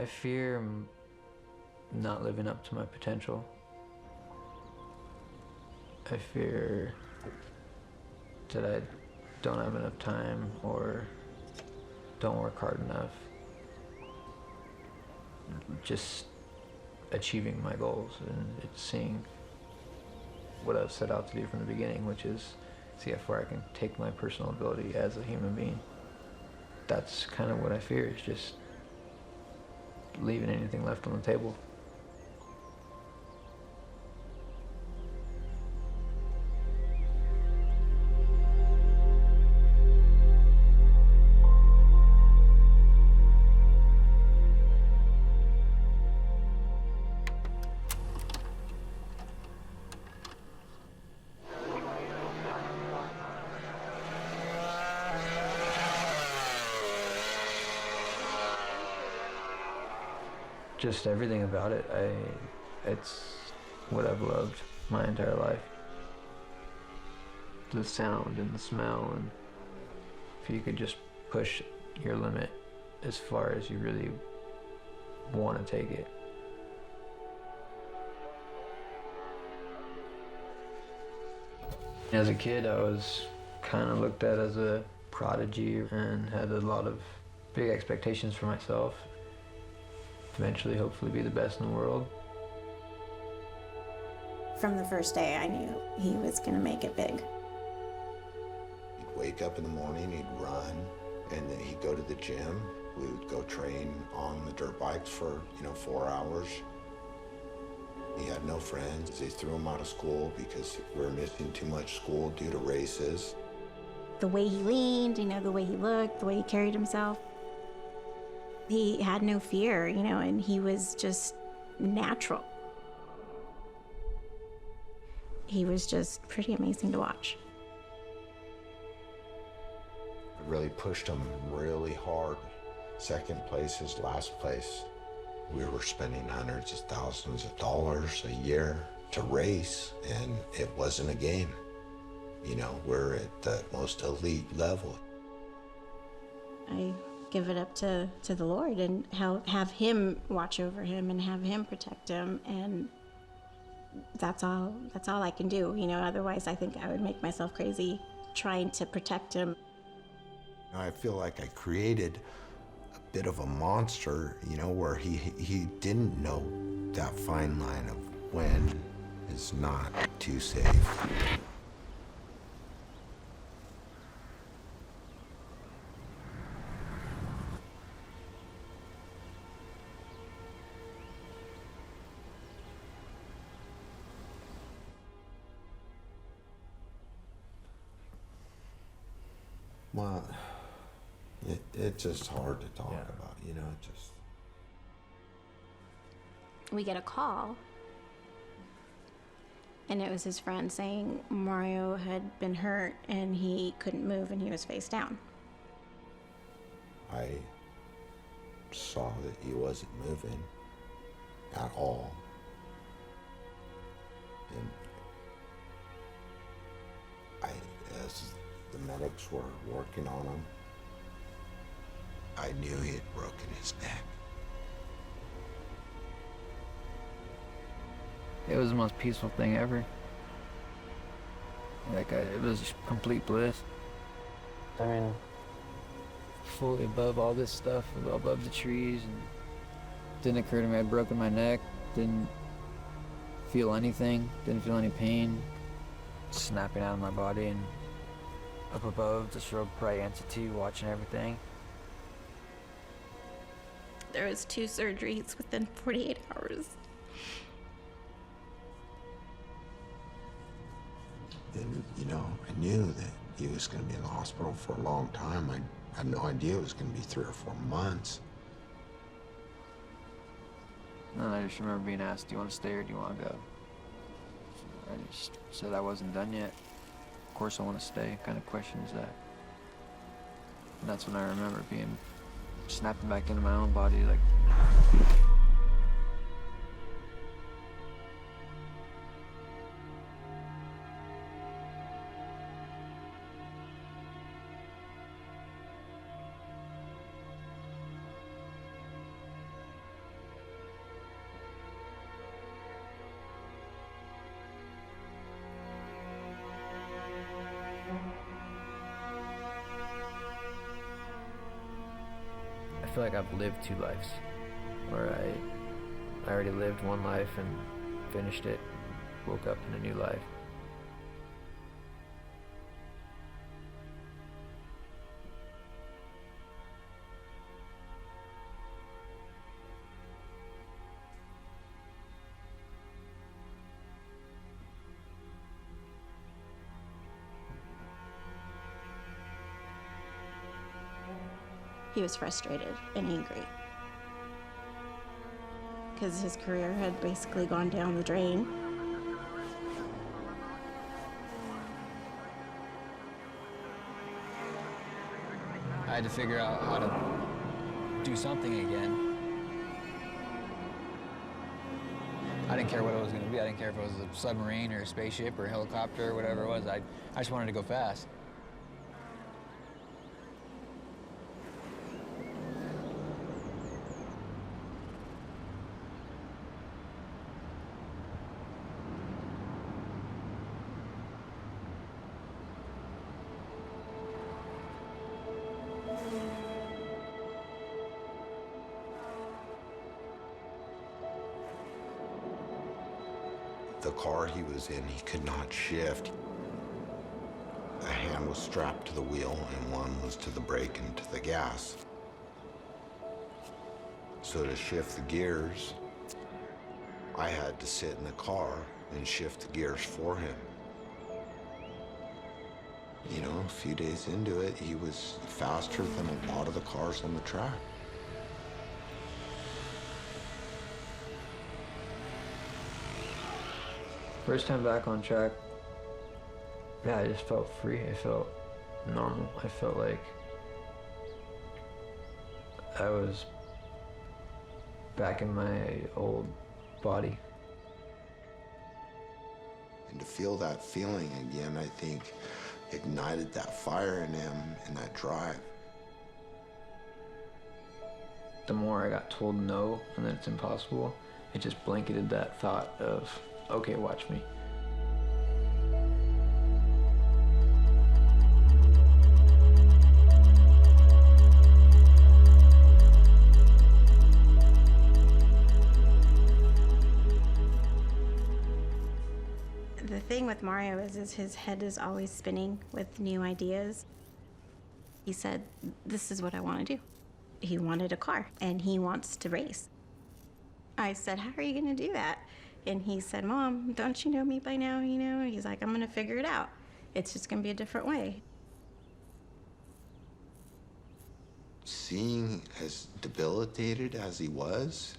I fear not living up to my potential. I fear that I don't have enough time or don't work hard enough. Just achieving my goals, and it's seeing what I've set out to do from the beginning, which is see how far I can take my personal ability as a human being. That's kind of what I fear, is just leaving anything left on the table. Just everything about it, it's what I've loved my entire life. The sound and the smell, and if you could just push your limit as far as you really want to take it. As a kid, I was kind of looked at as a prodigy and had a lot of big expectations for myself. Eventually, hopefully, be the best in the world. From the first day, I knew he was going to make it big. He'd wake up in the morning, he'd run, and then he'd go to the gym. We would go train on the dirt bikes for, 4 hours. He had no friends. They threw him out of school because we were missing too much school due to races. The way he leaned, the way he looked, the way he carried himself. He had no fear, and he was just natural. He was just pretty amazing to watch. I really pushed him really hard. Second place is last place. We were spending hundreds of thousands of dollars a year to race, and it wasn't a game. We're at the most elite level. I give it up to the Lord and have him watch over him and have him protect him, and that's all I can do. Otherwise I think I would make myself crazy trying to protect him. I feel like I created a bit of a monster, where he didn't know that fine line of when is not too safe. Well, it's just hard to talk about, We get a call, and it was his friend saying Mario had been hurt and he couldn't move and he was face down. I saw that he wasn't moving at all. And as the medics were working on him, I knew he had broken his neck. It was the most peaceful thing ever. It was just complete bliss. I mean, fully above all this stuff, above the trees, and didn't occur to me I'd broken my neck, didn't feel anything, didn't feel any pain, snapping out of my body, and up above, this real bright entity watching everything. There was 2 surgeries within 48 hours. And, I knew that he was going to be in the hospital for a long time. I had no idea it was going to be 3 or 4 months. And I just remember being asked, do you want to stay or do you want to go? I just said I wasn't done yet. Of course I want to stay. What kind of question is that? And that's when I remember snapping back into my own body, like. feel like I've lived 2 lives, where I already lived one life and finished it, woke up in a new life. He was frustrated and angry because his career had basically gone down the drain. I had to figure out how to do something again. I didn't care what it was going to be. I didn't care if it was a submarine or a spaceship or a helicopter or whatever it was. I just wanted to go fast. The car he was in, he could not shift. A hand was strapped to the wheel and one was to the brake and to the gas. So to shift the gears, I had to sit in the car and shift the gears for him. You know, a few days into it, he was faster than a lot of the cars on the track. First time back on track, yeah, I just felt free. I felt normal. I felt like I was back in my old body. And to feel that feeling again, I think, ignited that fire in him and that drive. The more I got told no and that it's impossible, it just blanketed that thought of, okay, watch me. The thing with Mario is his head is always spinning with new ideas. He said, this is what I want to do. He wanted a car and he wants to race. I said, how are you going to do that? And he said, Mom, don't you know me by now? You know, he's like, I'm going to figure it out. It's just going to be a different way. Seeing as debilitated as he was,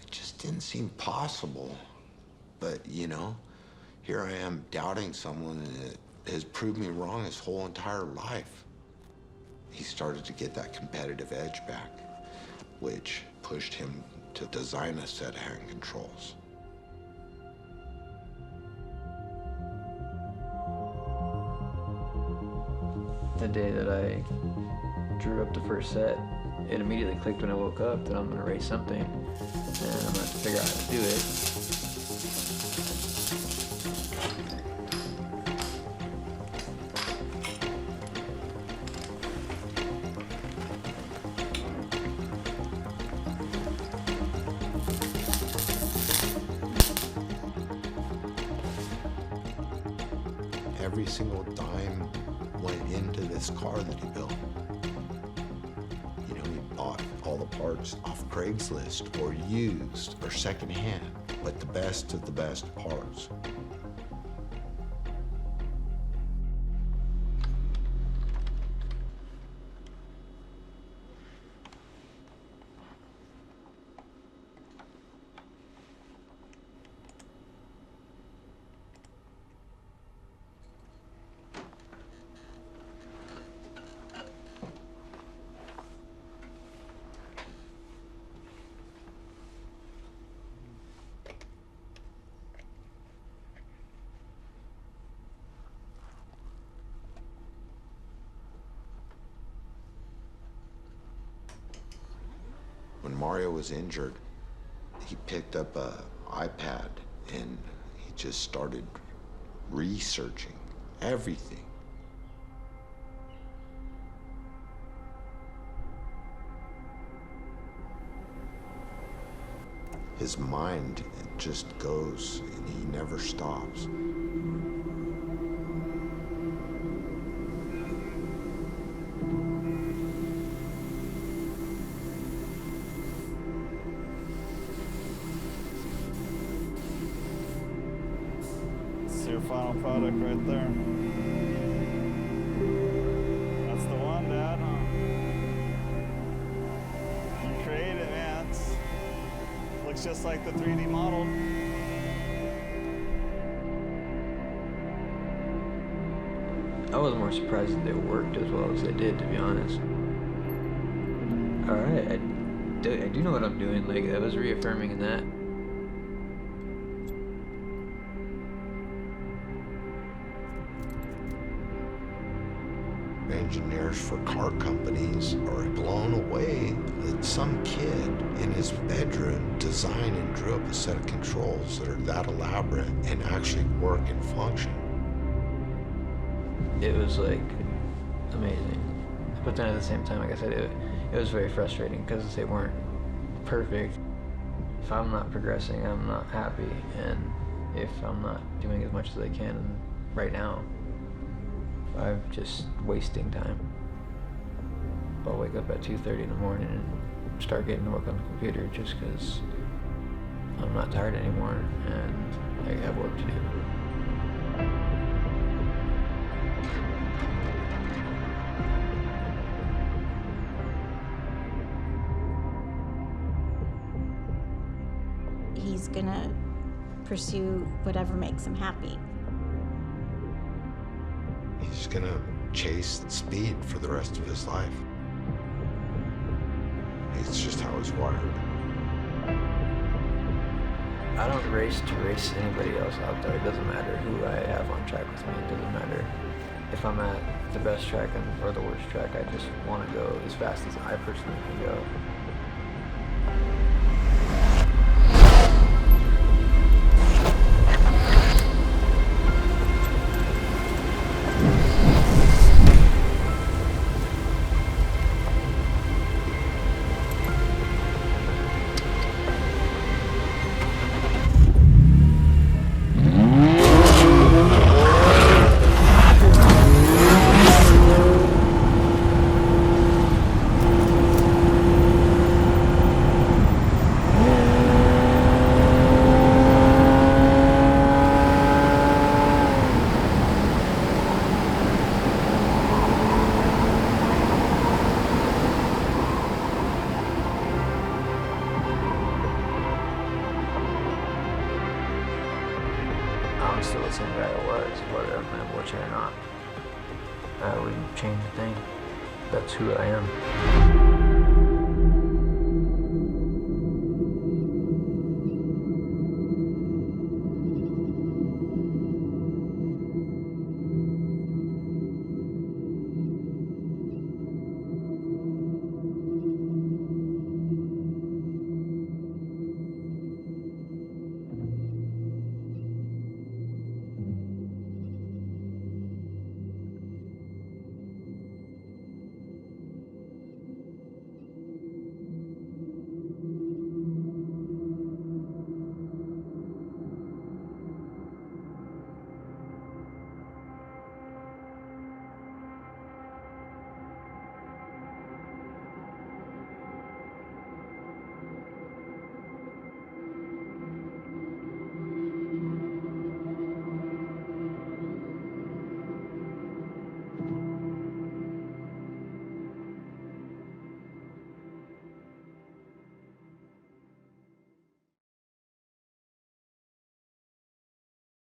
it just didn't seem possible. But, you know, here I am doubting someone that has proved me wrong his whole entire life. He started to get that competitive edge back, which pushed him to design a set of hand controls. The day that I drew up the first set, it immediately clicked when I woke up that I'm gonna race something and I'm gonna have to figure out how to do it. Every single dime went into this car that he built. You know, he bought all the parts off Craigslist or used or secondhand, but the best of the best parts. When Mario was injured, he picked up an iPad and he just started researching everything. His mind just goes, and he never stops. It's your final product right there. That's the one, Dad, huh? You created it, man. Looks just like the 3D model. I was more surprised that they worked as well as they did, to be honest. Alright, I do know what I'm doing, like, I was reaffirming in that. Engineers for car companies are blown away that some kid in his bedroom designed and drew up a set of controls that are that elaborate and actually work and function. It was like amazing, but then at the same time, like I said, it was very frustrating because they weren't perfect. If I'm not progressing, I'm not happy, and if I'm not doing as much as I can right now, I'm just wasting time. I'll wake up at 2:30 in the morning and start getting to work on the computer just because I'm not tired anymore and I have work to do. He's gonna pursue whatever makes him happy. He's gonna chase speed for the rest of his life. It's just how he's wired. I don't race to race anybody else out there. It doesn't matter who I have on track with me. It doesn't matter if I'm at the best track or the worst track. I just want to go as fast as I personally can go. I'm still the same guy I was, whether I'm in a wheelchair or not. I wouldn't change a thing. That's who I am.